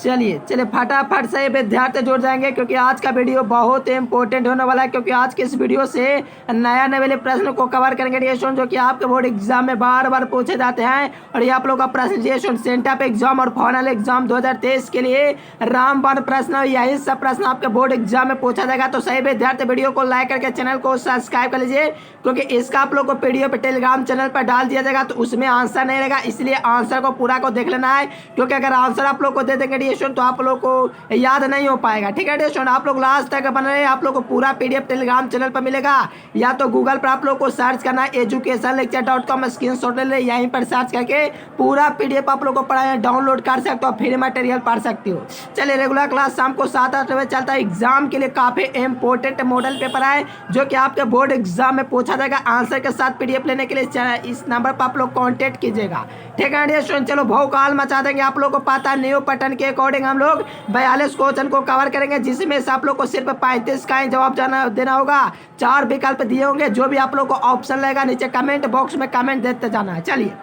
चलिए चलिए फटाफट से विद्यार्थी जुड़ जाएंगे, क्योंकि आज का वीडियो बहुत ही इंपॉर्टेंट होने वाला है। क्योंकि आज के इस वीडियो से नया नए प्रश्न को कवर करेंगे रिएशन, जो कि आपके बोर्ड एग्जाम में बार बार पूछे जाते हैं। और ये आप लोग का प्रश्न रिएशन सेंटर पे एग्जाम और फाइनल एग्जाम 2023 के लिए रामबाण प्रश्न, यही सब प्रश्न आपके बोर्ड एग्जाम में पूछा जाएगा। तो सही विद्यार्थी वीडियो को लाइक करके चैनल को सब्सक्राइब कर लीजिए, क्योंकि इसका आप लोग को पीडीएफ पे टेलीग्राम चैनल पर डाल दिया जाएगा। तो उसमें आंसर नहीं रहेगा, इसलिए आंसर को पूरा को देख लेना है, क्योंकि अगर आंसर आप लोग को दे देंगे रिएशन तो आप लोग को याद नहीं हो पाएगा। ठीक है रिएशन, आप लोग लास्ट तक बन रहे हैं, आप लोग को पूरा पीडीएफ टेलीग्राम चैनल पर मिलेगा। या तो गूगल पर आप लोग को सर्च करना है educationlecture.com, स्क्रीनशॉट ले ले, यहीं पर सर्च करके पूरा पीडीएफ आप लोग को पढ़ाए डाउनलोड कर सकते हो, फ्री मटेरियल पढ़ सकते हो। चलिए रेगुलर क्लास शाम को 7-8 बजे चलता है। एग्जाम के लिए काफी इंपॉर्टेंट मॉडल पेपर है, जो कि आपके बोर्ड एग्जाम में पूछा जाएगा। आंसर के साथ पीडीएफ लेने के लिए इस नंबर पर आप लोग कॉन्टेक्ट कीजिएगा। ठीक है रिएशन, चलो भौकाल मचा देंगे। आप लोग को पता है न्यू पैटर्न के अकॉर्डिंग हम लोग 42 क्वेश्चन को कवर करेंगे, जिसमें से आप लोग को सिर्फ 35 का ही जवाब देना होगा। 4 विकल्प दिए होंगे, जो भी आप लोग को ऑप्शन लगेगा नीचे कमेंट बॉक्स में कमेंट देते जाना है। चलिए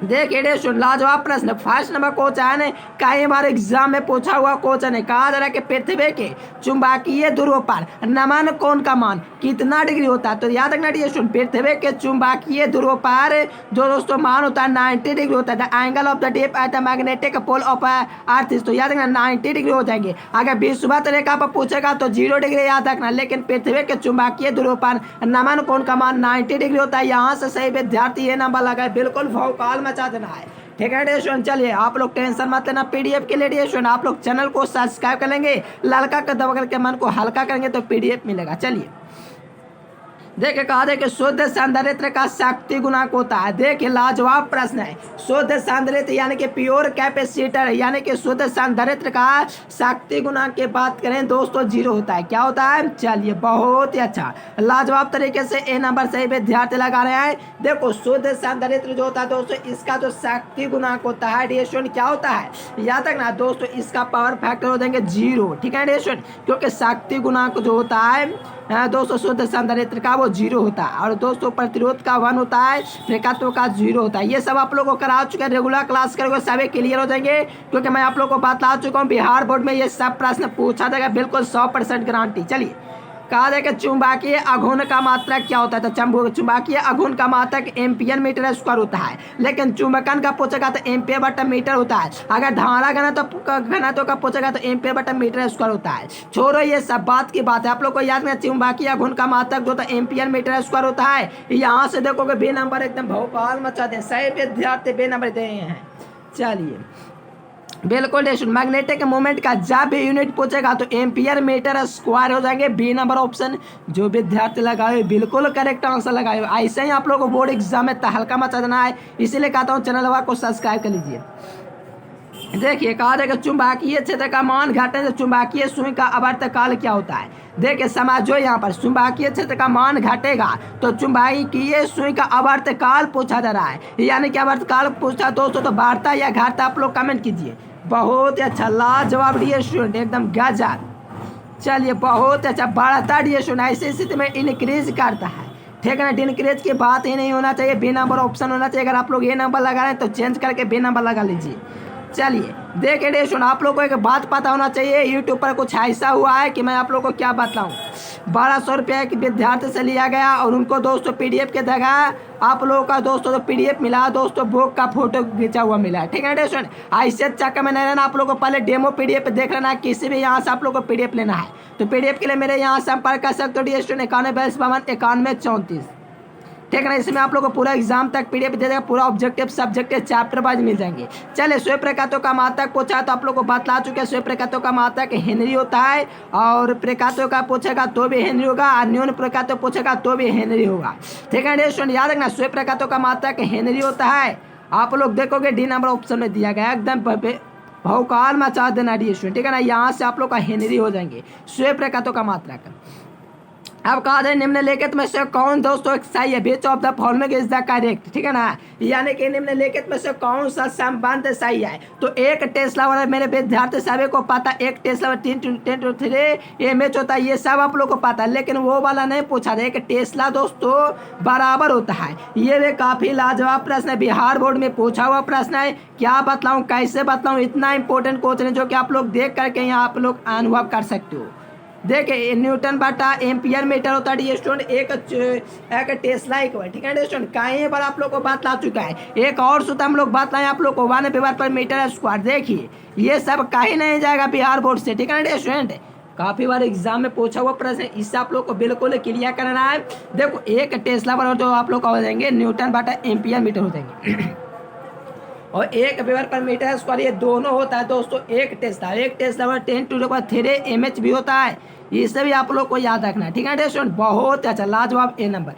देखिए रिएशन, लाजवाब प्रश्न। फर्स्ट नंबर क्वेश्चन है, कई बार एग्जाम में पूछा हुआ क्वेश्चन है। कहा जा रहा है कि पृथ्वी के चुंबकीय ध्रुव पर नमन कोण का मान कितना डिग्री होता है। तो याद रखना रिएशन, पृथ्वी के चुंबकीय ध्रुव पर जो दोस्तों मान होता है 90 डिग्री होता है। The angle of the dip at the magnetic pole of earth, तो याद रखना 90 डिग्री हो जाएंगे। अगर विषुवत रेखा पर पूछेगा तो 0 डिग्री याद रखना, लेकिन पृथ्वी के चुंबकीय ध्रुव पर नमन कोण का मान 90 डिग्री होता है। यहाँ से सही विद्यार्थी ये नंबर लगाए, बिल्कुल भौकाल मचा देना है। ठीक है रिएशन, चलिए आप लोग टेंशन मत लेना। पीडीएफ के लिए रिएशन आप लोग चैनल को सब्सक्राइब कर लेंगे, लड़का का दबा करके मन को हल्का करेंगे तो पीडीएफ मिलेगा। चलिए देखिए, कहा देखिए शुद्ध संधारित्र का शक्ति गुणांक होता है। देखिए लाजवाब प्रश्न है। शुद्ध संधारित्र यानी कि प्योर कैपेसिटर, यानी कि शुद्ध संधारित्र का शक्ति गुणांक की बात करें दोस्तों 0 होता है। क्या होता है? चलिए बहुत ही अच्छा, लाजवाब तरीके से ए नंबर सही विद्यार्थी लगा रहे हैं। देखो शुद्ध संधारित्र जो होता है दोस्तों, इसका जो शक्ति गुणांक होता है रिएशन क्या होता है, याद रखना दोस्तों, इसका पावर फैक्टर हो जाएंगे 0। ठीक है रिएशन, क्योंकि शक्ति गुणांक जो होता है दोस्तों शुद्ध संधारित्र का वो 0 होता है। और दोस्तों प्रतिरोध का 1 होता है, प्रेरकत्व का 0 होता है। ये सब आप लोगों को करा चुके हैं, रेगुलर क्लास करोगे सभी क्लियर हो जाएंगे, क्योंकि मैं आप लोगों को बता चुका हूँ बिहार बोर्ड में ये सब प्रश्न पूछा जाएगा, बिल्कुल 100% गारंटी। चलिए कहा जाए कि चुंबकीय आघूर्ण का मात्रक क्या होता है। तो चुंबकीय आघूर्ण का मात्रक एम्पियर मीटर स्क्वायर होता है, लेकिन चुंबकन का पूछेगा तो एम्पियर बटा मीटर होता है। अगर धारा घनत्व का पूछेगा तो एम्पियर बटा मीटर स्क्वायर होता है। छोड़ो ये सब बात की बात है, आप लोग को याद नहीं, चुंबकीय आघूर्ण का मात्रक जो होता है एम्पियर मीटर स्क्वायर होता है। यहाँ से देखोगे बे नंबर एकदम भौकाल मचा दे, सही विद्यार्थी बे नंबर दे हैं। चलिए बिल्कुल रिएशन, मैग्नेटिक मोमेंट का जब भी यूनिट पूछेगा तो एम्पियर मीटर स्क्वायर हो जाएंगे। बी नंबर ऑप्शन जो विद्यार्थी लगाए बिल्कुल करेक्ट आंसर लगाए। ऐसे ही आप लोगों को बोर्ड एग्जाम में तहलका मचा देना है, इसीलिए कहता हूँ चैनल को सब्सक्राइब कर लीजिए। देखिए कहा जाएगा चुंबकीय क्षेत्र का मान घटने से चुंबकीय सुई का आवर्तकाल क्या होता है। देखिए समझो, यहाँ पर चुंबकीय क्षेत्र का मान घटेगा तो चुंबकीय सुई का आवर्तकाल पूछा जा रहा है, यानी कि आवर्तकाल पूछा दोस्तों तो बढ़ता या घटता, आप लोग कमेंट कीजिए। बहुत ही अच्छा, लाजवाब रिएशन, एकदम गजब। चलिए बहुत अच्छा, बढ़ता रिएशन ऐसी स्थिति में इंक्रीज करता है। ठीक है ना, इंक्रीज की बात ही नहीं होना चाहिए, बी नंबर ऑप्शन होना चाहिए। अगर आप लोग ये नंबर लगा रहे हैं तो चेंज करके बी नंबर लगा लीजिए। चलिए देखिए रिएशन, आप लोग को एक बात पता होना चाहिए, यूट्यूब पर कुछ ऐसा हुआ है कि मैं आप लोग को क्या बताऊं। 1200 रुपये के विद्यार्थी से लिया गया और उनको दोस्तों पीडीएफ के जगह आप लोगों का दोस्तों तो पीडीएफ मिला दोस्तों, बुक का फोटो खींचा हुआ मिला। ठीक है रिएशन, ऐसे चक्कर में नहीं रहना, आप लोग को पहले डेमो पीडीएफ देख लेना है। किसी भी यहाँ से आप लोग को पीडीएफ लेना है तो पीडीएफ के लिए मेरे यहाँ संपर्क कर सकते हो रिएशन 9152519134। ठीक है ना, इसमें आप लोग को पूरा एग्जाम तक पीडीएफ दे देगा, पूरा ऑब्जेक्टिव सब्जेक्टिव चैप्टर वाइज मिल जाएंगे। चलिए स्व प्रकातों का मात्रक पूछा तो आप लोग को बतला चुके हैं, स्व प्रकातों का मात्रक हेनरी होता है। और प्रकातों का पूछेगा तो भी हेनरी होगा, और न्यून प्रकातों पूछेगा तो भी हेनरी होगा। ठीक है रिएशन, याद रखना स्व प्रकातों का मात्रक हेनरी होता है। आप लोग देखोगे डी नंबर ऑप्शन में दिया गया, एकदम भौकाल मचा देना रिएशन। ठीक है ना, यहाँ से आप लोग का हेनरी हो जाएंगे स्व प्रकातों का मात्रक। अब कहा जाए निम्नलिखित में से कौन दोस्तों सही है, which of the following is the correct, ठीक है ना, यानी कि निम्नलिखित में से कौन सा संबंध सही है। तो एक टेस्ला वाला मेरे विद्यार्थी सभी को पता, एक टेस्ला 10⁻³ mAh होता है, ये सब आप लोग को पता है, लेकिन वो वाला नहीं पूछा था। एक टेस्ला दोस्तों बराबर होता है। ये भी काफी लाजवाब प्रश्न है, बिहार बोर्ड में पूछा हुआ प्रश्न है। क्या बतलाऊं, कैसे बतलाऊं, इतना इंपॉर्टेंट क्वेश्चन है जो कि आप लोग देख करके यहाँ आप लोग अनुभव कर सकते हो। देखिए न्यूटन बटा एम्पियर मीटर होता है डियर स्टूडेंट, एक टेस्ला इक्वल, ठीक है डियर स्टूडेंट। कई बार आप लोग को बात ला चुका है। एक और सूत्र हम लोग बात लाए आप लोग को, 1 वेबर/मीटर²। देखिए ये सब कहीं नहीं जाएगा बिहार बोर्ड से, ठीक है डियर स्टूडेंट। काफी बार एग्जाम में पूछा हुआ प्रश्न, इससे आप लोग को बिल्कुल क्लियर करना है। देखो एक टेस्ला पर जो आप लोग का हो जाएंगे न्यूटन बटा एम्पियर मीटर हो जाएंगे और 1 वेबर/मीटर², ये दोनों होता है दोस्तों एक टेस्ला 10⁻³ mAh भी होता है। इसे भी आप लोग को याद रखना है, ठीक है स्टूडेंट। बहुत अच्छा, लाजवाब ए नंबर।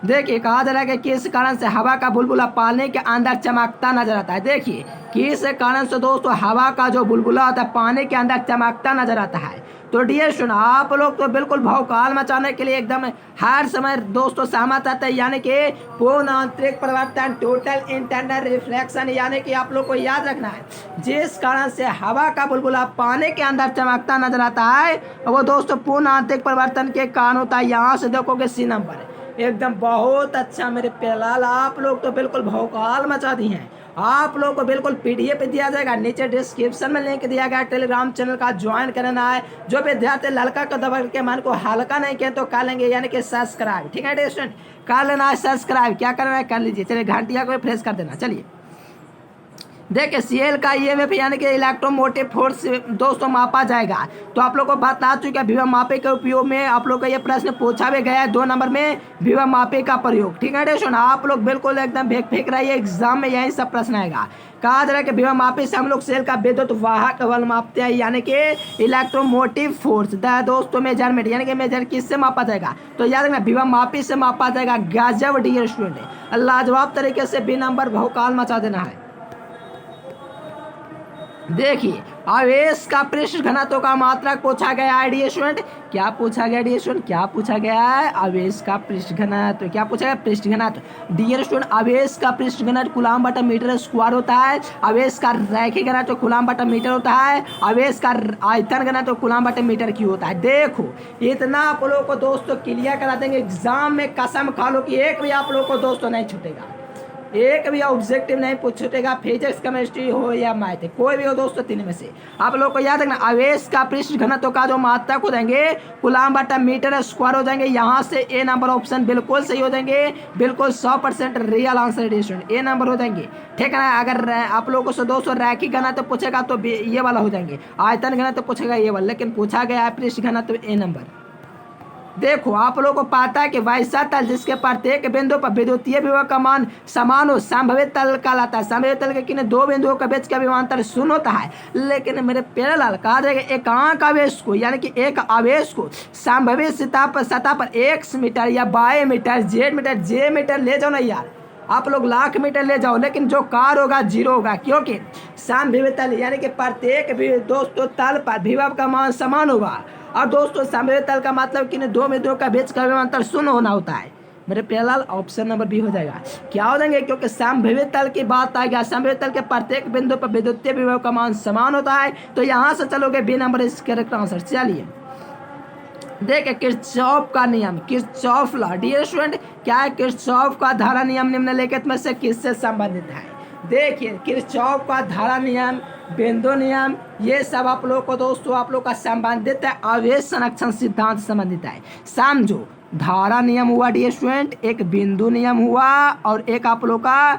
देखिए कहा जा रहा है कि किस कारण से हवा का बुलबुला पानी के अंदर चमकता नजर आता है। देखिए किस कारण से दोस्तों हवा का जो बुलबुला होता है पानी के अंदर चमकता नजर आता है। तो डियर स्टूडेंट आप लोग तो बिल्कुल भौकाल मचाने के लिए एकदम हर समय दोस्तों सहमत रहते हैं, यानी कि पूर्ण आंतरिक परिवर्तन, टोटल इंटरनल रिफ्लेक्शन, यानी कि आप लोग को याद रखना है जिस कारण से हवा का बुलबुला पानी के अंदर चमकता नजर आता है वो दोस्तों पूर्ण आंतरिक परिवर्तन के कारण होता है। यहाँ से देखोगे सी नंबर एकदम बहुत अच्छा मेरे प्यालाल, आप लोग तो बिल्कुल भौकाल मचा दी हैं। आप लोग को बिल्कुल पीडीएफ दिया जाएगा, नीचे डिस्क्रिप्शन में लिंक दिया गया, टेलीग्राम चैनल का ज्वाइन करना है। जो विद्यार्थी लड़का को दबा के मन को हल्का नहीं किया तो कर लेंगे, यानी कि सब्सक्राइब, ठीक है स्टूडेंट, कर लेना है सब्सक्राइब। क्या करना है कर लीजिए, चलिए घंटिया को प्रेस कर देना। चलिए देखिए सीएल का ईएमएफ यानी कि इलेक्ट्रोमोटिव फोर्स दोस्तों मापा जाएगा। तो आप लोग को बता चुका है विभव मापे के उपयोग में आप लोग का ये प्रश्न पूछा भी गया है 2 नंबर में, विभव मापे का प्रयोग, ठीक है सुन। आप लोग बिल्कुल एकदम फेंक रही है, एग्जाम में यही सब प्रश्न आएगा। कहा जा रहा है कि विभव मापे से हम लोग सेल का विद्युत वाहक बल मापते हैं, यानी कि इलेक्ट्रोमोटिव फोर्स दोस्तों मेजरमेंट, यानी कि मेजर किससे मापा जाएगा। तो याद रखना विभव मापी से मापा जाएगा। गजब डियर स्टूडेंट, लाजवाब तरीके से बी नंबर भौकाल मचा देना है। देखिए आवेश का पृष्ठ घनत्व का मात्रक पूछा गया है डियर स्टूडेंट। क्या पूछा गया डियर स्टूडेंट, क्या पूछा गया है, आवेश का पृष्ठ घनत्व। क्या पूछा गया, पृष्ठ घनत्व। डियर स्टूडेंट आवेश का पृष्ठ घनत्व कूलम/मीटर² होता है। आवेश का रैखिक घनत्व कूलम/मीटर होता है। आवेश का आयतन घनत्व कूलम/मीटर³ होता है। देखो इतना आप लोगों को दोस्तों क्लियर करा देंगे, एग्जाम में कसम खा लो कि एक भी आप लोग को दोस्तों नहीं छूटेगा, एक भी ऑब्जेक्टिव नहीं पूछेगा, फिजिक्स केमिस्ट्री हो या मैथ, कोई भी हो दोस्तों तीन में से। आप लोग को याद रखना आवेश का पृष्ठ घनत्व का जो मात्रक हो जाएंगे कूलम/मीटर² हो जाएंगे। यहाँ से ए नंबर ऑप्शन बिल्कुल सही हो जाएंगे, बिल्कुल 100% रियल आंसर स्टूडेंट ए नंबर हो जाएंगे, ठीक है ना। अगर आप लोगों से दोस्तों रैखिक घनत्व पूछेगा तो ये वाला हो जाएंगे, आयतन घनत्व पूछेगा ये वाला, लेकिन पूछा गया है पृष्ठ घनत्व ए नंबर। देखो आप लोगों को पता है कि वैसा तल जिसके प्रत्येक बिंदु पर विद्युतीय विभव का मान समान हो संभवित तल कहलाता है। संभवित तल के किन्हीं 2 बिंदुओं के बीच का विभवांतर 0 होता है। लेकिन मेरे प्यारे लाल कहा जाएगा एकांक आवेश को, यानी कि एक आवेश को संभवित सतह पर x मीटर या y metre z metre j metre ले जाओ ना यार, आप लोग लाख मीटर ले जाओ, लेकिन जो कार होगा 0 होगा, क्योंकि संभवित तल यानी कि प्रत्येक दोस्तों तल पर विभव का मान समान होगा। और दोस्तों संभवित तल का मतलब कि 2 बिंदुओं का बीच का विभवांतर 0 होना होता है। मेरे प्यालाल ऑप्शन नंबर बी हो जाएगा। क्या हो जाएंगे, क्योंकि संभवित तल की बात आ गया, संभवित तल के प्रत्येक बिंदु पर विद्युतीय विभव का मान समान होता है। तो यहाँ से चलोगे बी नंबर इस करेक्ट आंसर। चलिए देखिए किरचॉफ का नियम, किरचॉफ लॉ डियर स्टूडेंट, क्या है किरचॉफ का धारा नियम निम्नलिखित में से किससे संबंधित है। देखिए किरचॉफ का धारा नियम, बिंदु नियम, ये सब आप लोग को दोस्तों आप लोग का संबंधित है, आवेश संरक्षण सिद्धांत संबंधित है। समझो धारा नियम हुआ डियर स्टूडेंट, एक बिंदु नियम हुआ, और एक आप लोग का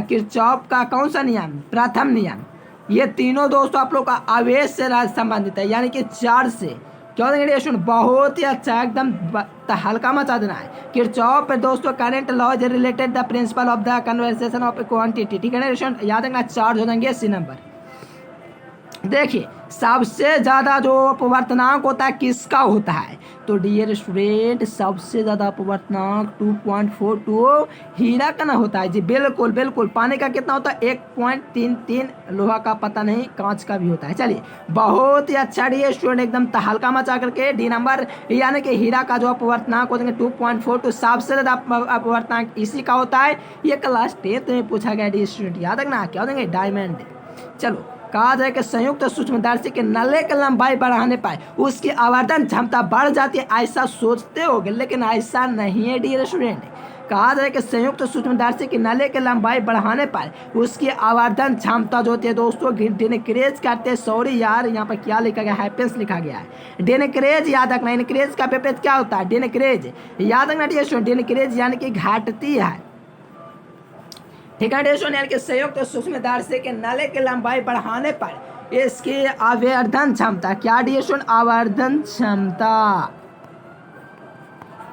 किरचॉफ का कौन सा नियम, प्रथम नियम। ये तीनों दोस्तों आप लोग का आवेश से संबंधित है, यानी कि चार्ज से। क्यों देंगे डियर स्टूडेंट, बहुत ही अच्छा, एकदम हल्का मचा देना है। किरचॉफ पे दोस्तों current law is related the principle of the conversation of A quantity, ठीक है ना स्टूडेंट, याद रखना चार्ज हो जाएंगे सी नंबर। देखिए सबसे ज़्यादा जो अपवर्तनांक होता है किसका होता है, तो डियर स्टूडेंट सबसे ज़्यादा अपवर्तनांक 2.42 हीरा का ना होता है जी। बिल्कुल बिल्कुल। पानी का कितना होता है 1.33, लोहा का पता नहीं, कांच का भी होता है। चलिए बहुत ही अच्छा डियर स्टूडेंट, एकदम तहलका मचा करके डी नंबर यानी कि हीरा का जो अपवर्तनांक होता है 2.42 सबसे ज़्यादा अपवर्तनांक इसी का होता है। ये क्लास 10th में पूछा गया डियर स्टूडेंट, याद रखना क्या देंगे डायमंड। चलो कहा जाए कि संयुक्त सूक्ष्मदर्शी के नले की लंबाई बढ़ाने पर उसकी आवर्धन क्षमता बढ़ जाती है, ऐसा सोचते होगे लेकिन ऐसा नहीं है डियर स्टूडेंट। कहा जाए कि संयुक्त सूक्ष्मदर्शी की नले की लंबाई बढ़ाने पर उसकी आवर्धन क्षमता जो होती है दोस्तों डिनक्रीज करते हैं। सॉरी यार यहाँ पर क्या लिखा गया, हैपेंस लिखा गया है। डिनक्रीज याद रखना, इनक्रीज का विपरीत क्या होता है डिनक्रीज, याद रखना डियर स्टूडेंट। डिनक्रीज यानी कि घटती है, ठीक है डियर, यानी कि संयुक्त सूक्ष्मदर्शी के नले की लंबाई बढ़ाने पर इसकी आवर्धन क्षमता क्या डियर, आवर्धन क्षमता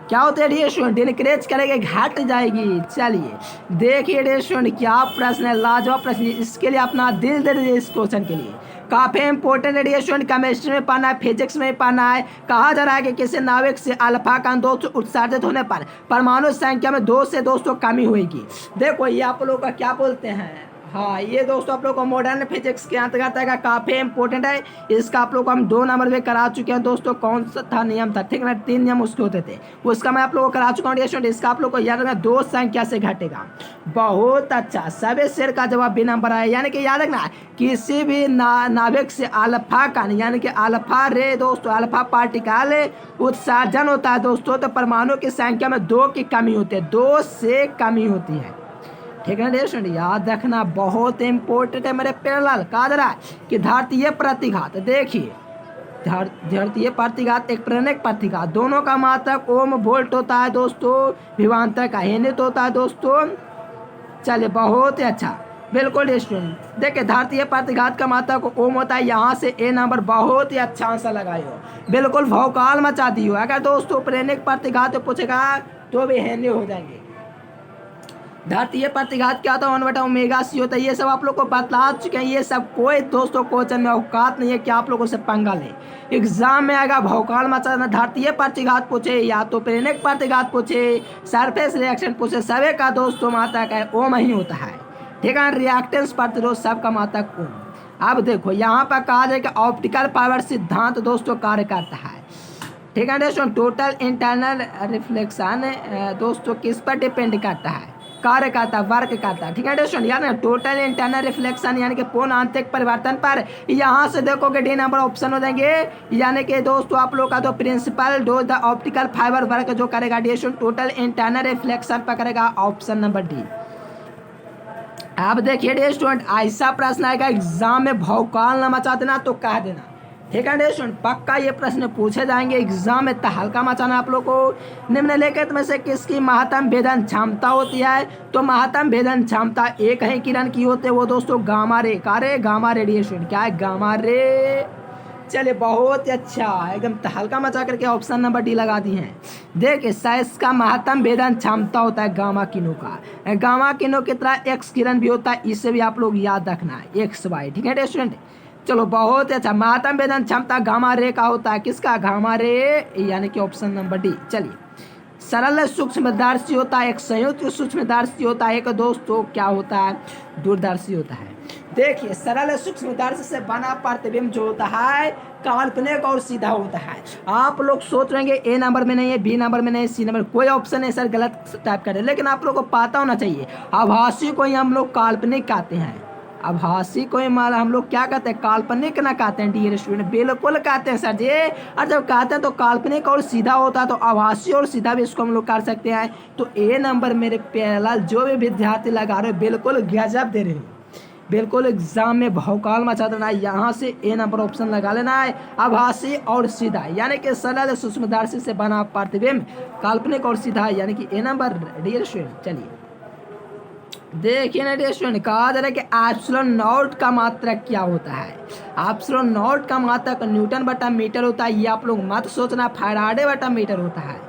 क्या होता है डियर, डिनक्रीज करेंगे घट जाएगी। चलिए देखिए डियर क्या प्रश्न है, लाजवाब प्रश्न, इसके लिए अपना दिल दे दीजिए इस क्वेश्चन के लिए। काफ़ी इंपॉर्टेंट है डियर, केमिस्ट्री में पढ़ना है, फिजिक्स में पढ़ना है। कहा जा रहा है कि किसी नाविक से अल्फा कण दोस्तों उत्सर्जित होने पर परमाणु संख्या में 2 से दोस्तों कमी होगी। देखो ये आप लोग का क्या बोलते हैं, हाँ ये दोस्तों आप लोग को मॉडर्न फिजिक्स के अंतर्गत आएगा, काफ़ी इंपॉर्टेंट है। इसका आप लोग को हम 2 नंबर में करा चुके हैं दोस्तों। कौन सा था नियम था, ठीक ना, 3 नियम उसके होते थे, उसका मैं आप लोगों को करा चुका हूँ डियर। इसका आप लोग को याद रखना 2 संख्या से घटेगा। बहुत अच्छा, सभी शेर का जवाब बी नंबर आया। यानी कि याद रखना किसी भी नाभिक से अल्फा कण यानी कि अल्फा रे दोस्तों, अल्फा पार्टिकल उत्सर्जन होता है दोस्तों, तो परमाणु की संख्या में 2 की कमी होती है, 2 से कमी होती है, ठीक है डियर, याद रखना बहुत इंपॉर्टेंट है मेरे प्यारे। कहा जा रहा है कि धरतीय प्रतिघात, देखिए धरतीय प्रतिघात एक प्रेरक प्रतिघात, दोनों का मात्रक ओम वोल्ट होता है दोस्तों, विभवांतर का यूनिट होता है दोस्तों। चलिए बहुत ही अच्छा, बिल्कुल स्टूडेंट। देखिए धरतीय प्रतिघात का मात्रक ओम होता है, यहाँ से ए नंबर बहुत ही अच्छा आंसर लगाए हो, बिल्कुल भौकाल मचा दी हो। अगर दोस्तों प्रेरक प्रतिघात पूछेगा तो भी हैंडी हो जाएंगे। धरतीय प्रतिघात क्या होता है 1/ओमेगा c होता है, ये सब आप लोग को बता चुके हैं। ये सब कोई दोस्तों क्वेश्चन में औकात नहीं है कि आप लोगों से पंगा ले, एग्जाम में आएगा भौकाल मचाना। धरतीय प्रतिघात पूछे या तो प्रेरक प्रतिघात पूछे, सरफेस रिएक्शन पूछे, सभी का दोस्तों मात्रक है ओम ही होता है, ठीक है। रिएक्टेंस प्रतिरोध सबका मात्रक ओम। अब देखो यहाँ पर कहा जाए कि ऑप्टिकल पावर सिद्धांत दोस्तों कार्य करता है, ठीक है दोस्तों। टोटल इंटरनल रिफ्लेक्शन दोस्तों किस पर डिपेंड करता है, कार्य करता, वर्क करता, ठीक है दोस्तों। यानी टोटल इंटरनल रिफ्लेक्शन यानी कि पूर्ण आंतरिक परिवर्तन पर यहाँ से देखोगे डी नंबर ऑप्शन हो जाएंगे। यानी कि दोस्तों आप लोग का जो principle does the optical fibre work जो करेगा डी टोटल इंटरनल रिफ्लेक्शन पर करेगा, ऑप्शन नंबर डी। अब देखिए डी स्टूडेंट ऐसा प्रश्न आएगा एग्जाम में भौकाल न मचा देना तो कह देना, ठीक है स्टूडेंट, पक्का ये प्रश्न पूछे जाएंगे एग्जाम में, तहलका मचाना आप लोग को। निम्नलिखित में से किसकी महत्तम भेदन क्षमता होती है, तो महत्तम भेदन क्षमता एक ही किरण की होती है, वो दोस्तों गामा रे, कार्य गामा रेडिएशन, क्या है गामा रे। चलिए बहुत ही अच्छा, एकदम तहलका मचा करके ऑप्शन नंबर डी लगा दी हैं। देखिए साइंस का महत्तम भेदन क्षमता होता है गामा किरणों का, गामा किरणों की तरह एक्स किरण भी होता है, इसे भी आप लोग याद रखना है एक्स वाई, ठीक है स्टूडेंट। चलो बहुत अच्छा, महत्तम भेदन क्षमता गामा रे का होता है, किसका गामा रे, यानी कि ऑप्शन नंबर डी। चलिए सरल सूक्ष्मदर्शी होता है, एक संयुक्त सूक्ष्मदर्शी होता है, एक दोस्तों क्या होता है दूरदर्शी होता है। देखिए सरल सूक्ष्मदर्शी से बना प्रतिबिंब जो होता है काल्पनिक और सीधा होता है। आप लोग सोच रहे हैं ए नंबर में नहीं है, बी नंबर में नहीं है, सी नंबर, कोई ऑप्शन नहीं सर गलत टाइप कर रहे, लेकिन आप लोग को पता होना चाहिए आभासी को ही हम लोग काल्पनिक कहते हैं, आभासी को ही माल हम लोग क्या कहते हैं काल्पनिक ना कहते हैं डियर स्टूडेंट, बिल्कुल कहते हैं सर जी। और जब कहते हैं तो काल्पनिक और सीधा होता है, तो आभासी और सीधा भी इसको हम लोग कर सकते हैं। तो ए नंबर मेरे प्यारे जो भी विद्यार्थी लगा रहे हो बिल्कुल गजब दे रहे हो, बिल्कुल एग्जाम में भौकाल मचा देना है। यहाँ से ए नंबर ऑप्शन लगा लेना है, आभासी और सीधा, यानी कि सरल सूक्ष्मदर्शी से बना प्रतिबिंब काल्पनिक और सीधा, यानी कि ए नंबर डियर स्टूडेंट। चलिए देखिए ना डियर स्टूडेंट, कहा जा रहा है कि एप्सिलॉन नॉट का मात्रक क्या होता है, एप्सिलॉन नॉट का मात्रक न्यूटन बटा मीटर होता है। ये आप लोग मत सोचना फैराडे बटा मीटर होता है,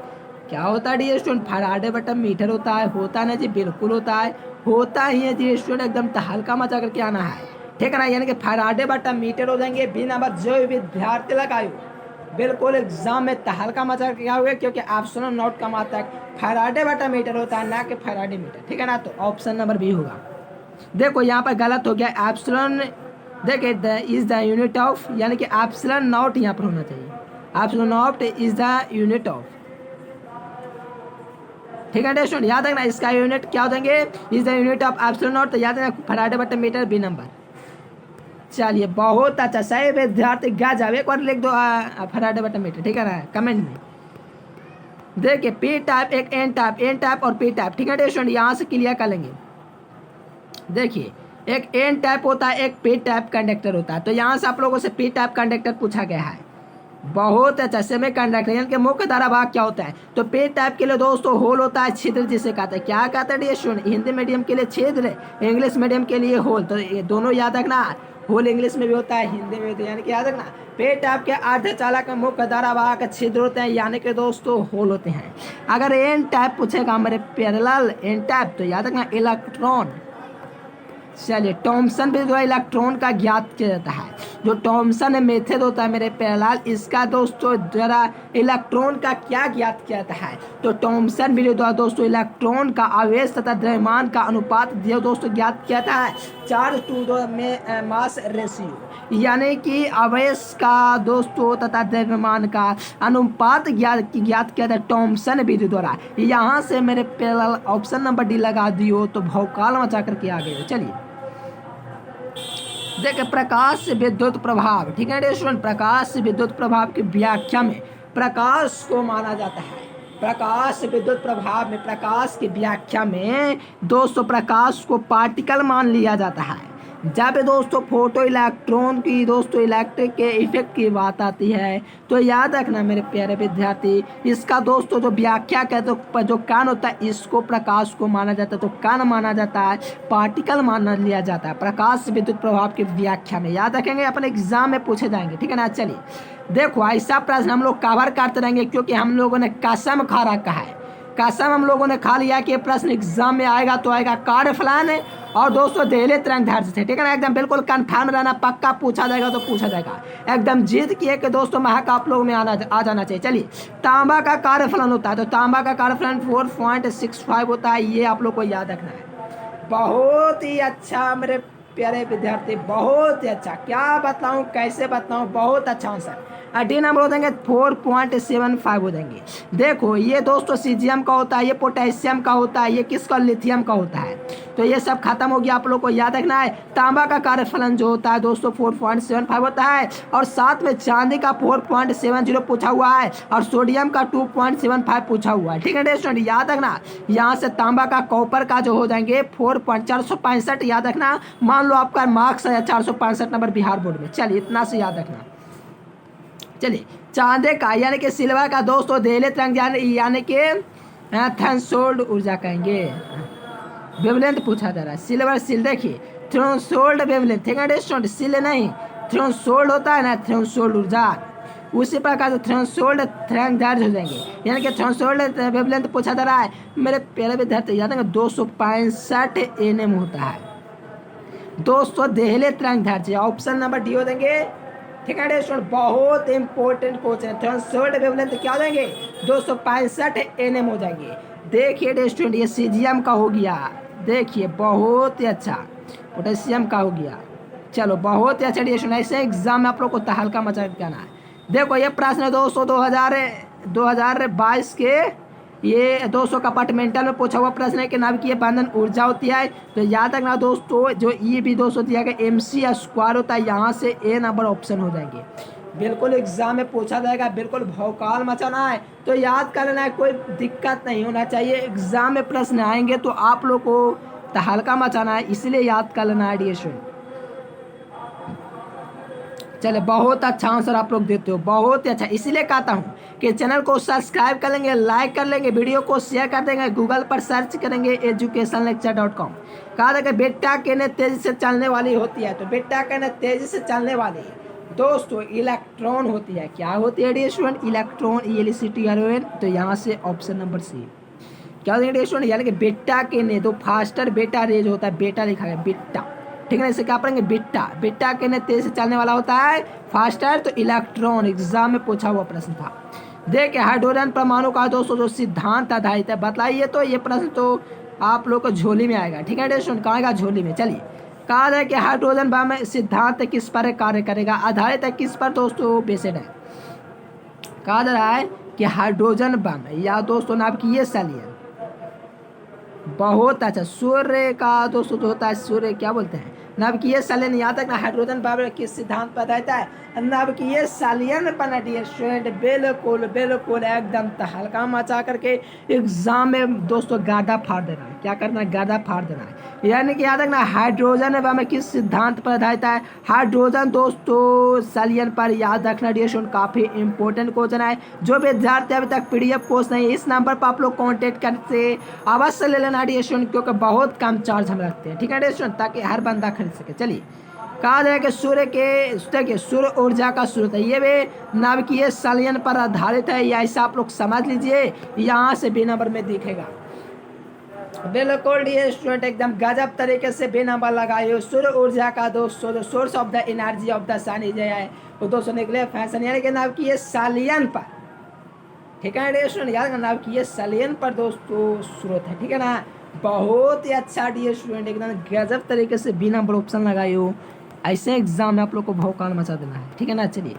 क्या होता है डियर स्टूडेंट फैराडे बटा मीटर होता है, होता है ना जी, बिल्कुल होता है, होता ही है डियर स्टूडेंट, एकदम तहलका मचा करके आना है। ठीक है ना, यानी कि फैराडे बटा मीटर हो जाएंगे। बी नंबर जो विद्यार्थी लगायो बिल्कुल एग्जाम में तहलका मचा क्या हुआ, क्योंकि एप्सिलॉन नॉट का मात्रक फैराडे बटा मीटर होता है, ना कि फैराडे मीटर। ठीक है ना, तो ऑप्शन नंबर बी होगा। देखो यहाँ पर गलत हो गया, एप्सिलॉन देखिए इज द यूनिट ऑफ, यानी कि एप्सिलॉन नॉट यहाँ पर होना चाहिए, epsilon not is the unit of. ठीक है स्टूडेंट, याद रखना इसका यूनिट क्या हो जाएंगे, is the unit of epsilon not, तो याद रखना फैराडे बटा मीटर, बी नंबर। चलिए बहुत अच्छा, सही विद्यार्थी गजब, एक बार लिख दो फैराडे बटा मीटर। ठीक है ना, कमेंट में। देखिए पी टाइप, एक एन टाइप, एन टाइप और पी टाइप। ठीक है स्टूडेंट, यहाँ से क्लियर कर लेंगे। देखिए एक एन टाइप होता है, एक पी टाइप कंडक्टर होता है, तो यहाँ से आप लोगों से पी टाइप कंडक्टर पूछा गया है। बहुत अच्छा, सेमी कंडक्टर यानी कि मुख्य धारा भाग क्या होता है, तो पी टाइप के लिए दोस्तों होल होता है, छिद्र जिसे कहते हैं। क्या कहते हैं स्टूडेंट, हिंदी मीडियम के लिए छिद्र, इंग्लिश मीडियम के लिए होल, तो ये दोनों याद रखना, होल इंग्लिश में भी होता है, हिंदी में भी, यानी कि याद रखना पे टाइप के अर्धचालक मुख्य धारा वाहक छिद्र होते हैं, यानी कि दोस्तों होल होते हैं। अगर एन टाइप पूछेगा हमारे पैरेलल एन टाइप, तो याद रखना इलेक्ट्रॉन। चलिए टॉमसन भी जो है इलेक्ट्रॉन का ज्ञात किया जाता है, जो टॉमसन मेथड होता है मेरे पैरेलल, इसका दोस्तों द्वारा इलेक्ट्रॉन का क्या ज्ञात किया जाता है, तो टॉमसन विधि द्वारा दोस्तों इलेक्ट्रॉन का आवेश तथा द्रव्यमान का अनुपात दिया दोस्तों ज्ञात किया जाता है 4:2 में मास रेशियो, यानी कि आवेश का दोस्तों तथा द्रव्यमान का अनुपात ज्ञात किया जाता है टॉमसन विधि द्वारा। यहाँ से मेरे पैरेलल ऑप्शन नंबर डी लगा दियो तो भौकाल मचा करके आ गए। चलिए देखिए प्रकाश से विद्युत प्रभाव। ठीक है स्टूडेंट, प्रकाश से विद्युत प्रभाव की व्याख्या में प्रकाश को माना जाता है, प्रकाश विद्युत प्रभाव में प्रकाश की व्याख्या में दोस्तों प्रकाश को पार्टिकल मान लिया जाता है। जब दोस्तों फोटो इलेक्ट्रॉन की दोस्तों इलेक्ट्रिक के इफेक्ट की बात आती है, तो याद रखना मेरे प्यारे विद्यार्थी, इसका दोस्तों जो व्याख्या है तो जो कण होता है इसको प्रकाश को माना जाता है, तो कण माना जाता है, पार्टिकल माना लिया जाता है प्रकाश विद्युत प्रभाव की व्याख्या में। याद रखेंगे, अपने एग्जाम में पूछे जाएंगे। ठीक है ना, चलिए देखो ऐसा प्रश्न हम लोग कवर करते रहेंगे, क्योंकि हम लोगों ने कसम खा रखा है, कसम हम लोगों ने खा लिया कि प्रश्न एग्जाम में आएगा तो आएगा। कार्य फलान और दोस्तों देहले तरंग धार्य थे। ठीक है ना, एकदम बिल्कुल कन्फर्म रहना, पक्का पूछा जाएगा तो पूछा जाएगा, एकदम जिद किए कि दोस्तों महक आप लोगों में आ जाना चाहिए। चलिए तांबा का कार्य फलन होता है, तो तांबा का कार्य फलन 4.65 होता है, ये आप लोग को याद रखना है। बहुत ही अच्छा मेरे प्यारे विद्यार्थी, बहुत ही अच्छा, क्या बताऊं कैसे बताऊं, बहुत अच्छा आंसर। डी नंबर हो जाएंगे 4.75 हो जाएंगे। देखो ये दोस्तों सीजियम का होता है, ये पोटेशियम का होता है, ये किसका लिथियम का होता है, तो ये सब खत्म हो गया। आप लोग को याद रखना है तांबा का कार्यफलन जो होता है दोस्तों 4.75 होता है, और साथ में चांदी का 4.70 पूछा हुआ है, और सोडियम का 2.75 पूछा हुआ है। ठीक है स्टूडेंट, याद रखना यहाँ से तांबा का कॉपर का जो हो जाएंगे 4.465 याद रखना। मान लो आपका मार्क्स है 465 नंबर बिहार बोर्ड में, चलिए इतना से याद रखना। चलिए चांदी का यानी कि सिल्वर का दोस्तों देहले तरंग यानी कि थ्रेशोल्ड ऊर्जा कहेंगे, वेवलेंथ पूछा जा रहा है। सिल्वर सिल देखिए थ्रेशोल्ड वेवलेंथ, ठीक है स्टूडेंट, सिल नहीं थ्रेशोल्ड होता है ना, थ्रेशोल्ड ऊर्जा, उसी प्रकार से थ्रेशोल्ड तरंग दैर्घ्य हो जाएंगे, यानी कि थ्रेशोल्ड वेवलेंथ पूछा जा रहा है। मेरे पहले विद्यार्थी याद है 265 nm होता है दोस्तों देहले तरंग दैर्घ्य, ऑप्शन नंबर डी हो देंगे। ठीक है स्टूडेंट, बहुत इंपॉर्टेंट क्वेश्चन है। थ्रेशोल्ड वेवलेंथ क्या हो जाएंगे 265 nm हो जाएंगे। देखिए स्टूडेंट ये सीजियम का हो गया, देखिए बहुत ही अच्छा, पोटेशियम का हो गया। चलो बहुत ही अच्छा स्टूडेंट, ऐसे एग्जाम में आप लोग को तहलका मचा के आना है। देखो ये प्रश्न है दोस्तों 2022 के, ये दोस्तों कंपार्टमेंटल में पूछा हुआ प्रश्न है कि नाभिकीय बंधन ऊर्जा होती है, तो याद रखना दोस्तों जो ये भी दोस्तों दिया गया mc² होता है, यहाँ से ए नंबर ऑप्शन हो जाएंगे। बिल्कुल एग्जाम में पूछा जाएगा, बिल्कुल भौकाल मचाना है तो याद कर लेना है, कोई दिक्कत नहीं होना चाहिए। एग्जाम में प्रश्न आएंगे तो आप लोग को तहलका मचाना है, इसलिए याद कर लेना है डिएशन। चले बहुत अच्छा आंसर आप लोग देते हो, बहुत ही अच्छा, इसीलिए कहता हूँ कि चैनल को सब्सक्राइब कर लेंगे, लाइक कर लेंगे, वीडियो को शेयर कर देंगे, गूगल पर सर्च करेंगे educationlecture.com। कहा था कि बेटा कहने तेजी से चलने वाली होती है, तो बेटा कहने तेजी से चलने वाली दोस्तों इलेक्ट्रॉन होती है। क्या होती है dear student, electron, electricity heroin, तो यहाँ से ऑप्शन नंबर सी क्या होती है डियर स्टूडेंट, यानी कि बेटा कहने तो फास्टर बेटा रेज होता है, बेटा लिखा है बेटा, ठीक है ना। इसे क्या पढ़ेंगे, बिट्टा। बिट्टा कहने तेज से चलने वाला होता है, फास्टर। तो इलेक्ट्रॉन एग्जाम में पूछा हुआ प्रश्न था। देखिए हाइड्रोजन परमाणु का दोस्तों जो सिद्धांत आधारित है बताइए। तो ये प्रश्न तो आप लोग को झोली में आएगा, ठीक है दोस्तों, कहाँ आएगा, झोली में। चलिए, कहा है कि हाइड्रोजन बम सिद्धांत किस पर कार्य करेगा, आधारित है किस पर दोस्तों, बेस्ड है। कहा जा रहा है कि हाइड्रोजन बम या दोस्तों नाभिकीय संलयन, बहुत अच्छा, सूर्य का दोस्तों जो होता है, सूर्य क्या बोलते हैं, नाभिकीय संलयन। याद तक ना, हाइड्रोजन बम किस सिद्धांत पर रहता है, नाभिकीय संलयन पर। डियर स्टूडेंट, बिल्कुल बिल्कुल एकदम हल्का मचा करके एग्जाम में दोस्तों गादा फाड़ देना है। क्या करना है, गादा फाड़ देना है। यानी कि याद रखना, हाइड्रोजन बम किस सिद्धांत पर आधारित है, हाइड्रोजन दोस्तों संलयन पर। याद रखना डियर स्टूडेंट, काफी इंपॉर्टेंट क्वेश्चन है। जो विद्यार्थी अभी तक पीडीएफ कोर्स नहीं, इस नंबर पर आप लोग कॉन्टेक्ट करके अवश्य ले लेना डियर स्टूडेंट, क्योंकि बहुत कम चार्ज हम रखते हैं, ठीक है डियर स्टूडेंट, ताकि हर बंदा खरीद सके। चलिए, कहा जाए कि सूर्य के देखिए सूर्य ऊर्जा का स्रोत है, ये भी नाभिकीय संलयन पर आधारित है, या ऐसा आप लोग समझ लीजिए। यहाँ से बी नंबर में दिखेगा, बिल्कुल डियर स्टूडेंट, एकदम गजब तरीके से बी नंबर लगाए। सूर्य ऊर्जा का दोस्तों जो source of the energy of the sun है वो दोस्तों निकले फैशन, यानी कि नाभिकीय संलयन पर, ठीक है डियर स्टूडेंट, याद नाभिकीय संलयन पर दोस्तों स्रोत है, ठीक है ना। बहुत ही अच्छा डियर स्टूडेंट, एकदम गजब तरीके से बी नंबर ऑप्शन लगाए हो। ऐसे एग्जाम में आप लोग को भौकाल मचा देना है, ठीक है ना। चलिए,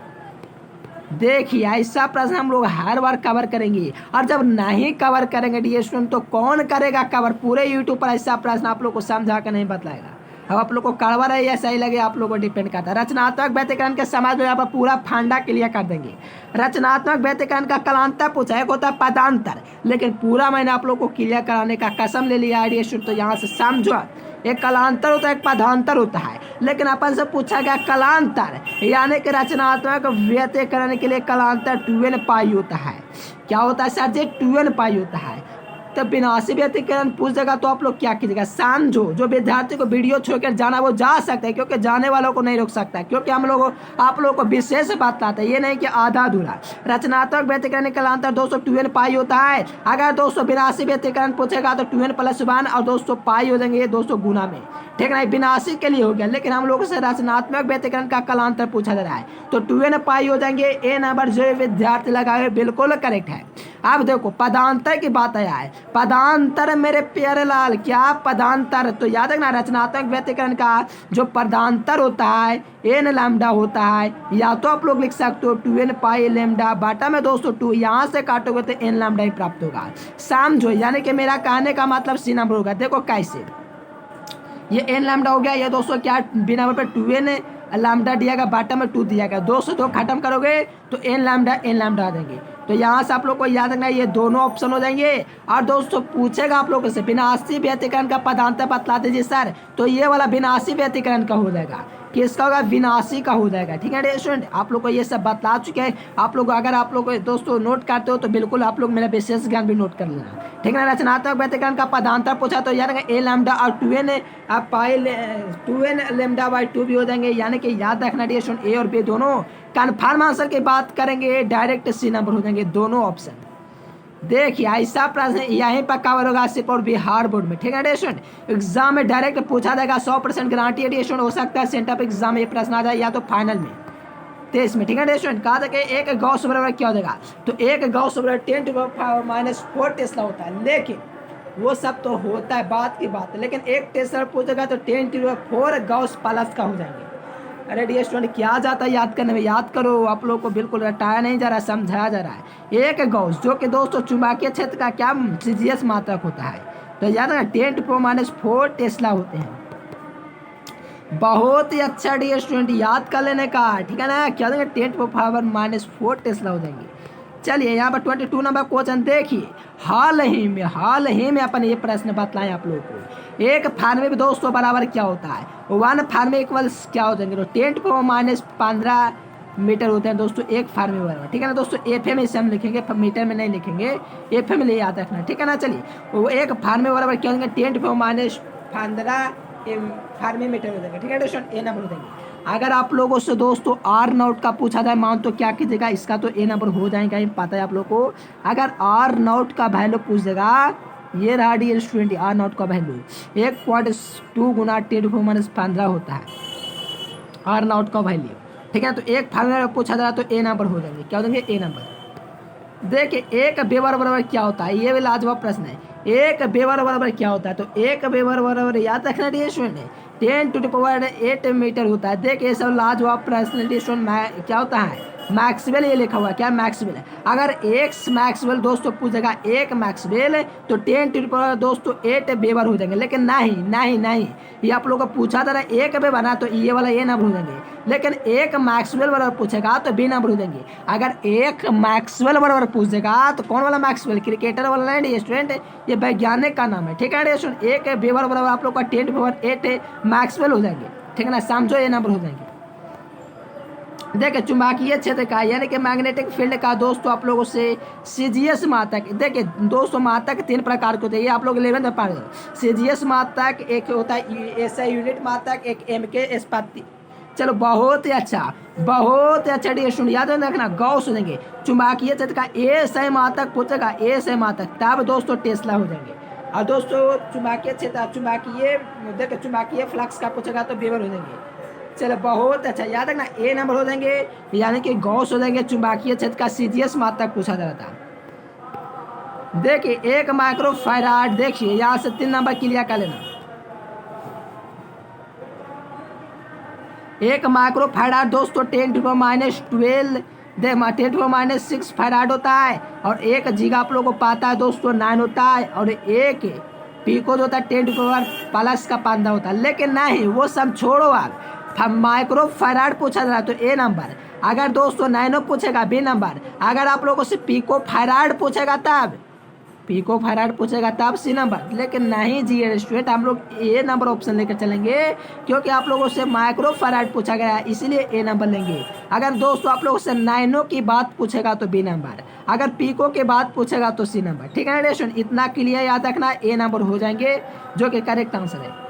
देखिए ऐसा प्रश्न हम लोग हर बार कवर करेंगे, और जब नहीं कवर करेंगे डियर स्टूडेंट तो कौन करेगा कवर। पूरे यूट्यूब पर ऐसा प्रश्न आप लोग को समझा कर नहीं बतलाएगा। अब आप लोग को कड़वा रहे या सही लगे, आप लोग को डिपेंड करता है। रचनात्मक व्याकरण के समाज में यहाँ पर पूरा फांडा क्लियर कर देंगे। रचनात्मक व्याकरण का कलांतर पूछा, एक होता है पदांतर, लेकिन पूरा मैंने आप लोग को क्लियर कराने का कसम ले लिया डियर स्टूडेंट। तो यहाँ से समझो, एक कलांतर होता है, एक पदांतर होता है, लेकिन अपन से पूछा गया कलांतर, यानी कि रचनात्मक व्यतिकरण के लिए कलांतर 2n पाई होता है। क्या होता है सर जी, 2n पाई होता है। तो विनाशी व्यतिकरण पूछ देगा तो आप लोग क्या कीजिएगा, समझो। जो विद्यार्थी को वीडियो छोड़कर जाना वो जा सकते हैं, क्योंकि जाने वालों को नहीं रोक सकता, क्योंकि हम लोग आप लोगों को विशेष बात लाते हैं, ये नहीं कि आधा अधूरा। रचनात्मक व्यतिकरण कलांतर दोस्तों 2n पाई होता है। अगर दोस्तों विनाशी व्यतिकरण पूछेगा तो 2n + 1 और दोस्तों पाई हो जाएंगे दोस्तों गुना में, ठीक है। विनाशी के लिए हो गया, लेकिन हम लोगों से रचनात्मक व्यतिकरण का कलांतर पूछा जा रहा है, तो 2n पाई हो जाएंगे। ए नंबर जो विद्यार्थी लगाए बिल्कुल करेक्ट है। अब देखो पदांतर की बात आया है, पदांतर मेरे प्यारे लाल, क्या पदांतर, तो याद रखना रचनात्मक व्यतिकरण का जो पदांतर होता है n लैम्डा होता है, या तो आप लोग लिख सकते हो 2n पाई लैम्डा बाटा में दोस्तों 2, यहाँ से काटोगे तो n लैम्डा ही प्राप्त होगा। समझो, यानी कि मेरा कहने का मतलब सी नंबर होगा। देखो कैसे, ये n लैम्डा हो गया, ये दोस्तों क्या बी नंबर पर 2n लैम्डा दिया गया, बाटा में 2 दिया गया, 2 से 2 खत्म करोगे तो n लैम्डा आ देंगे। तो यहाँ से आप लोग को याद रखना ये दोनों ऑप्शन हो जाएंगे। और दोस्तों पूछेगा आप लोगों से विनाशी व्यतिकरण का पदांतर बतला दीजिए सर, तो ये वाला विनाशी व्यतिकरण का हो जाएगा, किसका होगा, विनाशी का हो जाएगा, ठीक है स्टूडेंट। आप लोग को ये सब बतला चुके हैं। आप लोग अगर आप लोग दोस्तों नोट करते हो तो बिल्कुल आप लोग मेरा विशेष ज्ञान भी नोट कर लेना, ठीक है ना। रचनात्मक व्यतिकरण का पदांतर पूछा तो याद रखना ए लैम्डा और 2n pi 2n lambda by 2 भी हो जाएंगे, यानी कि याद रखना डियर स्टूडेंट ए और बी दोनों कन्फर्म आंसर की बात करेंगे, डायरेक्ट सी नंबर हो जाएंगे दोनों ऑप्शन। देखिए ऐसा प्रश्न यहीं पर कवर होगा सिर्फ और बिहार बोर्ड में, ठीक है स्टूडेंट। एग्जाम में डायरेक्ट पूछा जाएगा, 100% गारंटी है स्टूडेंट। हो सकता है सेंटर एग्जाम में ये प्रश्न आ जाए या तो फाइनल में 23 में, ठीक है स्टूडेंट। कहा था कि एक गॉस बराबर क्या हो जाएगा, तो एक गॉस बराबर 10⁻⁴ टेस्ला होता है, लेकिन वो सब तो होता है बात की बात है, लेकिन एक टेस्ला पूछेगा तो 10⁻⁴ गॉस प्लस का हो जाएंगे। अरे डियर स्टूडेंट क्या जाता है याद करने में, याद करो। आप लोग को बिल्कुल रटाया नहीं जा रहा, समझाया जा रहा है। एक गॉस जो कि दोस्तों चुंबकीय क्षेत्र का क्या CGS मात्रक होता है, तो याद है 10⁻⁴ टेस्ला होते हैं। बहुत ही अच्छा डियर स्टूडेंट, याद कर लेने का, ठीक है ना। क्या देंगे 10⁻⁴ टेस्ला हो जाएंगे। चलिए यहाँ पर 22 नंबर क्वेश्चन देखिए। हाल ही में अपन ये प्रश्न बतलाएं आप लोगों को। एक फार्मे में दोस्तों बराबर क्या होता है, 1 फार्मे इक्वल्स क्या हो जाएंगे, तो 10⁻⁻15 मीटर होते हैं दोस्तों एक फार्मे बराबर, ठीक है ना दोस्तों। FM इसे हम लिखेंगे, मीटर में नहीं लिखेंगे, FM ले याद रखना, ठीक है ना। चलिए वो एक फार्मे बराबर क्या होंगे, 10⁻⁻15 फार्मे मीटर हो जाएंगे, ठीक है दोस्तों। ए नंबर हो जाएंगे। अगर आप लोगों से दोस्तों R नॉट का पूछा जाए मान तो क्या कीजिएगा, इसका तो ए नंबर हो जाएगा, पता है आप लोग को। अगर R नॉट का वैल्यू पूछ देगा ये रहा डी स्टूडेंट आर नॉट का वैल्यू 1.2 गुना 10⁻⁵ होता है आर नॉट का वैल्यू। ठीक है, तो एक फार्मूला पूछा जा रहा तो ए नंबर हो जाएंगे। क्या हो जाएंगे? ए नंबर। देखिए एक वेबर बराबर क्या होता है, ये भी लाजवाब प्रश्न है। एक वेबर बराबर क्या होता है? तो एक वेबर बराबर याद रखना डी स्टूडेंट 10⁸ मीटर होता है। देखिए सब लाजवाब प्रश्न डी स्टूडेंट क्या होता है? मैक्सवेल ये लिखा हुआ क्या? मैक्सवेल। अगर एक मैक्सवेल दोस्तों पूछेगा एक मैक्सवेल तो 10⁸ दोस्तों 8 वेबर हो जाएंगे। लेकिन नहीं नहीं नहीं, ये आप लोगों को पूछा था एक वेबर ना तो ये वाला ए नंबर हो जाएंगे। लेकिन एक मैक्सवेल बराबर पूछेगा तो बी नंबर हो जाएंगे। अगर एक मैक्सवेल बराबर पूछेगा तो कौन वाला मैक्सवेल? क्रिकेटर वाला नहीं स्टूडेंट, ये वैज्ञानिक का नाम है। ठीक है स्टूडेंट, एक वेबर बराबर आप लोग का 10⁸ मैक्सवेल हो जाएंगे। ठीक है ना, समझो ये नंबर हो जाएंगे। देखिए चुंबकीय क्षेत्र का यानी कि मैग्नेटिक फील्ड का दोस्तों आप लोगों से सीजीएस मात्रक। देखिए दोस्तों मात्रक 3 प्रकार के होते हैं, ये आप लोग 11th में पढ़ गए। सीजीएस मात्रक, एक होता है एसआई यूनिट मात्रक, एक एमके स्पति। चलो बहुत ही अच्छा डी स्टूडेंट याद रखना, गौस हो जाएंगे। चुंबकीय क्षेत्र का एसआई मात्रक पूछेगा, एसआई मात्रक तब दोस्तों टेस्ला हो जाएंगे। और दोस्तों चुंबकीय क्षेत्र चुंबकीय फ्लक्स का पूछेगा तो वेबर हो जाएंगे। चलो बहुत अच्छा, याद रखना ए नंबर हो जाएंगे, यानी कि गॉस हो जाएंगे। चुंबकीय क्षेत्र का सीजीएस मात्रक पूछा जा रहा था। देखिए 1 माइक्रोफैराड, देखिए यहाँ से 3 नंबर क्लियर कर लेना। 1 माइक्रोफैराड दोस्तों 10⁻12 10⁻6 फैराड होता है। और 1 गीगा आप लोगों को पता है दोस्तों 9 होता है। और 1 पीको जो होता है 10⁻+ का 15 होता है। लेकिन नहीं वो सब छोड़ो, आप माइक्रोफैराड पूछा जा रहा तो ए नंबर। अगर दोस्तों नैनो पूछेगा बी नंबर। अगर आप लोगों से पिको फैराड पूछेगा तब सी नंबर। लेकिन नहीं जी स्टूडेंट, हम लोग ए नंबर ऑप्शन लेकर चलेंगे क्योंकि आप लोगों से माइक्रोफैराड पूछा गया है, इसलिए ए नंबर लेंगे। अगर दोस्तों आप लोगों से नैनो की बात पूछेगा तो बी नंबर, अगर पीको के बात पूछेगा तो सी नंबर। ठीक है ना स्टूडेंट, इतना क्लियर याद रखना, ए नंबर हो जाएंगे जो कि करेक्ट आंसर है।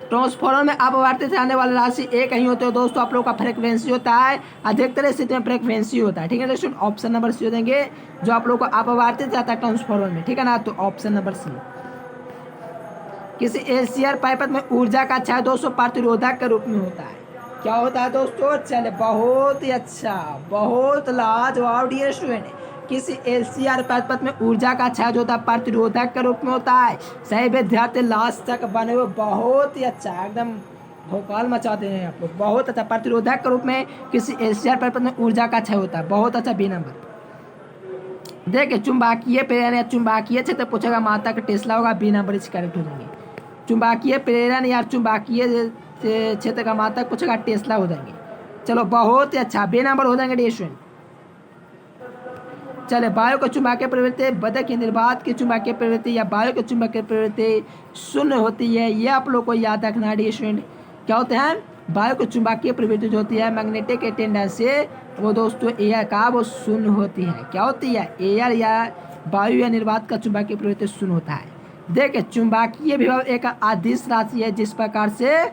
ट्रांसफॉर्मर में अपवर्तित आने वाली राशि एक ही होते हो दोस्तों, आप लोग का फ्रीक्वेंसी होता है, अधिकतर स्थिति में फ्रीक्वेंसी होता है। ठीक है दोस्तों, ऑप्शन नंबर सी हो देंगे जो आप लोग को अपवर्तित जाता है ट्रांसफॉर्मर में। ठीक है ना, तो ऑप्शन नंबर सी। किसी एशियर पाइपत में ऊर्जा का क्षय दोस्तों प्रतिरोधक के रूप में होता है। क्या होता है दोस्तों? चले बहुत ही अच्छा, बहुत लाजवाब डियर स्टूडेंट। किसी एलसीआर पाइपत में ऊर्जा का क्षय जो होता है प्रतिरोधक के रूप में होता है। सही विद्यार्थी लास्ट तक बने हुए, बहुत ही अच्छा, एकदम भोकाल मचाते हैं आप लोग। बहुत अच्छा, प्रतिरोधक के रूप में किसी एलसीआर पाइपत में ऊर्जा का क्षय होता है। बहुत अच्छा, बी नंबर। देखिए चुंबकीय प्रेरण या चुंबकीय क्षेत्र पूछेगा मात्रा का टेस्ला होगा, बी नंबर इस करेक्ट हो जाएंगे। चुंबकीय प्रेरण या चुंबकीय क्षेत्र का मात्रा पूछेगा टेस्ला हो जाएंगे। चलो बहुत ही अच्छा, बी नंबर हो जाएंगे डी स्टूडेंट। चले वायु की चुंबकीय प्रवृत्ति, बदक की निर्वात की चुंबकीय प्रवृत्ति या वायु की चुंबकीय प्रवृत्ति शून्य होती है। ये आप लोग को याद रखना डी स्टूडेंट। क्या होते हैं? वायु की चुंबकीय प्रवृत्ति जो होती है मैग्नेटिक टेंडेंसी वो दोस्तों एयर का वो शून्य होती है। क्या होती है? एयर या वायु या निर्वात का चुंबकीय प्रवृत्ति शून्य होता है। देखिए चुंबकीय विभव एक अदिश राशि है जिस प्रकार से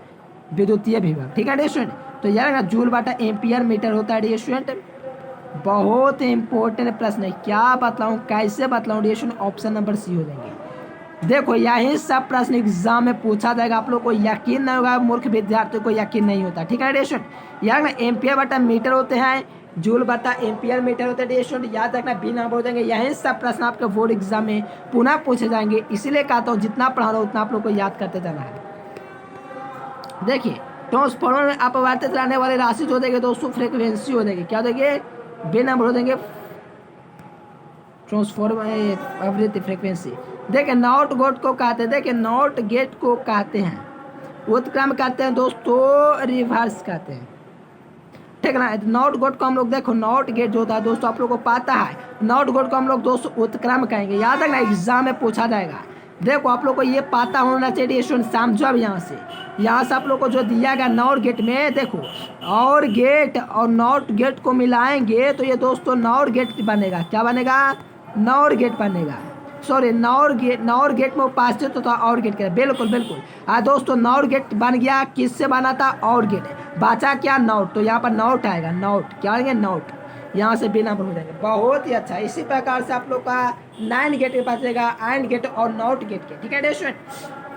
विद्युतीय विभव। ठीक है डी स्टूडेंट, तो यार जूल बटा एम्पियर मीटर होता है डी स्टूडेंट। बहुत इंपॉर्टेंट प्रश्न है, क्या बतलाऊं कैसे बतलाऊं the student, option number C हो जाएंगे। देखो यही सब प्रश्न एग्जाम में पूछा जाएगा, आप लोग को यकीन नहीं होगा, मूर्ख विद्यार्थी को यकीन नहीं होता। ठीक है डी स्टूडेंट, यार ना एम्पियर बटा मीटर होते हैं, जूल बटा एम्पियर मीटर होते हैं डी स्टूडेंट, याद रखना, बी नंबर हो जाएंगे। यही सब प्रश्न आपके बोर्ड एग्जाम में पुनः पूछे जाएंगे, इसीलिए कहता हूँ जितना पढ़ा रहा उतना आप लोग को याद करते जाना है। देखिए ट्रांसफॉर्मर में अपवर्तित रहने वाली राशि जो देंगे दोस्तों फ्रीक्वेंसी हो जाएगी। क्या देंगे? बी नंबर हो देंगे ट्रांसफॉर्मर आवृत्ति फ्रीक्वेंसी। देखिए नॉट गेट को कहते हैं, देखिए नॉट गेट को कहते हैं उत्क्रम कहते हैं दोस्तों, रिवर्स कहते हैं। ठीक है ना, नॉट गेट को हम लोग देखो नॉट गेट जो होता है दोस्तों आप लोग को पता है, नॉट गेट को हम लोग दोस्तों उत्क्रम कहेंगे। याद रखना एग्जाम में पूछा जाएगा। देखो आप लोग को ये पता होना चाहिए स्टूडेंट, समझो अब यहाँ से आप लोग को जो दिया गया नॉट गेट में, देखो और गेट और नॉट गेट को मिलाएंगे तो ये दोस्तों नॉट गेट बनेगा। क्या बनेगा? नॉट गेट बनेगा। सॉरी नॉट गेट में उपस्थित होता और गेट का, बिल्कुल बिल्कुल। दोस्तों नॉट गेट बन गया, किससे बना था? और गेट। बचा क्या? नॉट, तो यहाँ पर नॉट आएगा, नॉट क्या आएंगे? नॉट। यहाँ से बी नंबर हो जाएंगे। बहुत ही अच्छा। इसी प्रकार से आप लोग का 9 गेट के पास रहेगा, एंड गेट और नॉट गेट के। ठीक है स्टूडेंट,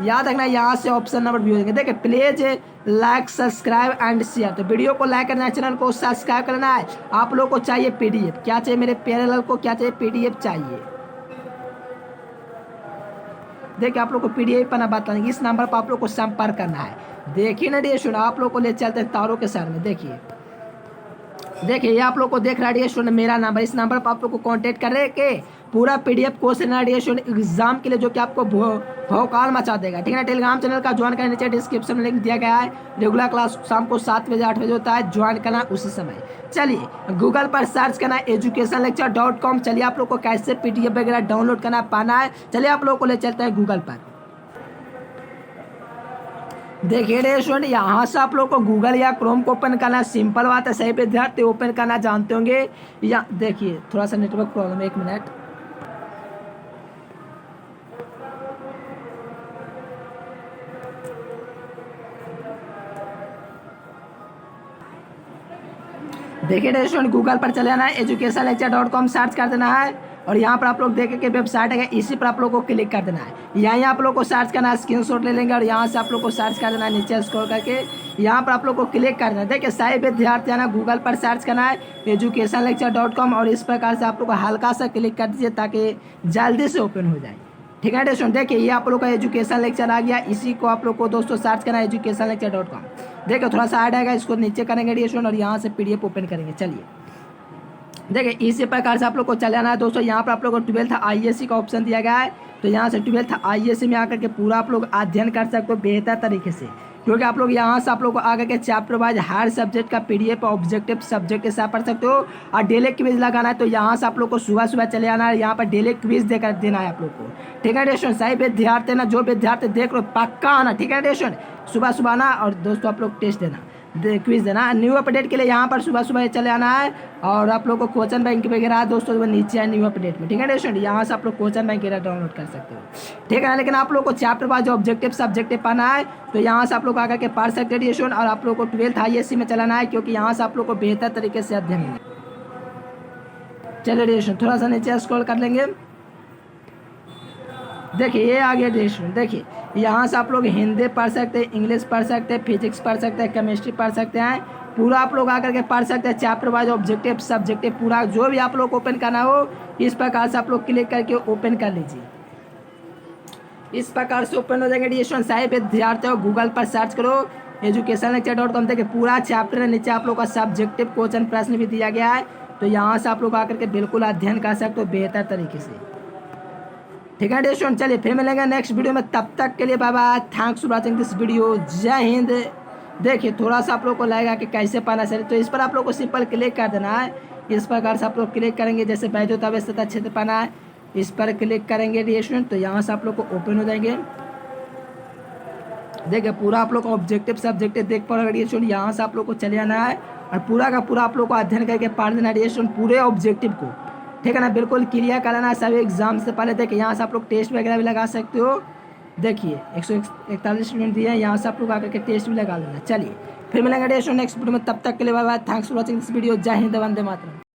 याद रखना यहाँ से ऑप्शन नंबर भी हो जाएंगे। देखिए please like subscribe and share. तो वीडियो को लाइक करना है, चैनल को सब्सक्राइब करना है। आप लोग को चाहिए पीडीएफ, क्या चाहिए मेरे प्यारे लाल को, क्या चाहिए पीडीएफ चाहिए। देखिए आप लोग को पीडीएफ पढ़ना बात नहीं, इस नंबर पर आप लोग को संपर्क करना है। देखिए ना डियर स्टूडेंट, आप लोग को ले चलते हैं तारों के शहर में। देखिए ये आप लोग को देख रहा है डियर स्टूडेंट मेरा नंबर, इस नंबर पर आप लोग को कांटेक्ट कर के पूरा पीडीएफ क्वेश्चन है डियर स्टूडेंट एग्जाम के लिए, जो कि आपको भौकाल मचा देगा। ठीक है ना, टेलीग्राम चैनल का ज्वाइन करने नीचे डिस्क्रिप्शन में लिंक दिया गया है। रेगुलर क्लास शाम को 7 बजे 8 बजे होता है, ज्वाइन करना उसी समय। चलिए गूगल पर सर्च करना educationlecture.com। चलिए आप लोग को कैसे पीडीएफ वगैरह डाउनलोड करना पाना है, चलिए आप लोग को ले चलते हैं गूगल पर। देखिए रे स्टूडेंट, यहाँ से आप लोग को गूगल या क्रोम को ओपन करना है। सिंपल बात है, सही विद्यार्थी ओपन करना जानते होंगे। या देखिए थोड़ा सा नेटवर्क प्रॉब्लम है, 1 मिनट। देखिए रे स्टूडेंट, गूगल पर चले जाना है, educationlecture.com सर्च कर देना है, और यहाँ पर आप लोग देखें कि वेबसाइट है, इसी पर आप लोग को क्लिक कर देना है। यहाँ आप लोग को सर्च करना है, स्क्रीनशॉट ले लेंगे और यहाँ से आप लोग को सर्च कर देना है, नीचे स्क्रॉल करके यहाँ पर आप लोग को क्लिक कर देना है। देखिए सही विद्यार्थी आना, गूगल पर सर्च करना है educationlecture.com, और इस प्रकार से आप लोग को हल्का सा क्लिक कर दीजिए ताकि जल्दी से ओपन हो जाए। ठीक है स्टूडेंट, देखिए ये आप लोग का एजुकेशन लेक्चर आ गया। इसी को आप लोग को दोस्तों सर्च करना है educationlecture.com। देखिए थोड़ा सा ऐड आएगा, इसको नीचे करेंगे स्टूडेंट और यहाँ से पीडीएफ ओपन करेंगे। चलिए देखिए इसी प्रकार से आप लोग को चले जाना है दोस्तों। यहाँ पर आप लोग को 12th आईएससी का ऑप्शन दिया गया है, तो यहाँ से 12th आईएससी में आकर के पूरा आप लोग अध्ययन कर सकते हो बेहतर तरीके से, क्योंकि आप लोग यहाँ से आप लोग को आगे के चैप्टर वाइज हर सब्जेक्ट का पीडीएफ ऑब्जेक्टिव सब्जेक्ट के साथ पढ़ सकते हो। और डेली क्विज लगाना है, तो यहाँ से आप लोग को सुबह सुबह चले आना है, यहाँ पर डेली क्विज देकर देना है आप लोग को। ठीक है स्टूडेंट, सही विद्यार्थी ना, जो विद्यार्थी देख लो पक्का आना। ठीक है स्टूडेंट, सुबह सुबह आना और दोस्तों आप लोग टेस्ट देना, क्विज देना। न्यू अपडेट के लिए यहाँ पर सुबह सुबह चले आना है, और आप लोग को क्वेश्चन बैंक वगैरह दोस्तों वो नीचे है न्यू अपडेट में। ठीक है स्टूडेंट, यहाँ से आप लोग क्वेश्चन बैंक वगैरह डाउनलोड कर सकते हो। ठीक है, लेकिन आप लोग को चैप्टर वाइज ऑब्जेक्टिव सब्जेक्टिव पढ़ना है, तो यहाँ से आप लोग आकर के पढ़ सकते हैं स्टूडेंट। और आप लोग को 12th आईएससी में चलाना है, क्योंकि यहाँ से आप लोग को बेहतर तरीके से अध्ययन मिले। चलिए स्टूडेंट, थोड़ा सा नीचे स्क्रॉल कर लेंगे। देखिए ये आ गया स्टूडेंट, देखिए यहाँ से आप लोग हिंदी पढ़ सकते हैं, इंग्लिश पढ़ सकते हैं, फिजिक्स पढ़ सकते हैं, केमिस्ट्री पढ़ सकते हैं, पूरा आप लोग आकर के पढ़ सकते हैं। चैप्टर वाइज ऑब्जेक्टिव सब्जेक्टिव पूरा जो भी आप लोग ओपन करना हो, इस प्रकार से आप लोग क्लिक करके ओपन कर लीजिए। इस प्रकार से ओपन हो जाएंगे स्टूडेंट। सही विद्यार्थी हो, गूगल पर सर्च करो educationlecture.com। देखिए पूरा चैप्टर है, नीचे आप लोग का सब्जेक्टिव क्वेश्चन प्रश्न भी दिया गया है, तो यहाँ से आप लोग आकर के बिल्कुल अध्ययन कर सकते हो बेहतर तरीके से। ठीक है स्टूडेंट, चलिए फिर मिलेंगे नेक्स्ट वीडियो में, तब तक के लिए bye bye. Thanks for watching this video, जय हिंद। देखिए थोड़ा सा आप लोग को लगेगा कि कैसे पाना चाहिए, तो इस पर आप लोग को सिंपल क्लिक कर देना है। इस प्रकार से आप लोग क्लिक करेंगे, जैसे वैधता व्यस्तता क्षेत्र पाना है, इस पर क्लिक करेंगे स्टूडेंट, तो यहाँ से आप लोग को ओपन हो जाएंगे। देखिए पूरा आप लोग को ऑब्जेक्टिव सब्जेक्टिव देख पाओगे स्टूडेंट। यहाँ से आप लोग को चले जाना है और पूरा का पूरा आप लोग को अध्ययन करके पढ़ देना है स्टूडेंट, पूरे ऑब्जेक्टिव को। ठीक है ना, बिल्कुल क्लियर कर लेना सभी एग्जाम से पहले। देखिए यहाँ से आप लोग टेस्ट वगैरह भी लगा सकते हो। देखिए 141 स्टूडेंट दिए हैं, यहाँ से आप लोग आकर के टेस्ट भी लगा लेना। चलिए फिर मिलेंगे नेक्स्ट वीडियो में, तब तक के लिए bye bye. Thanks for watching this video, जय हिंद, वंदे मातरम।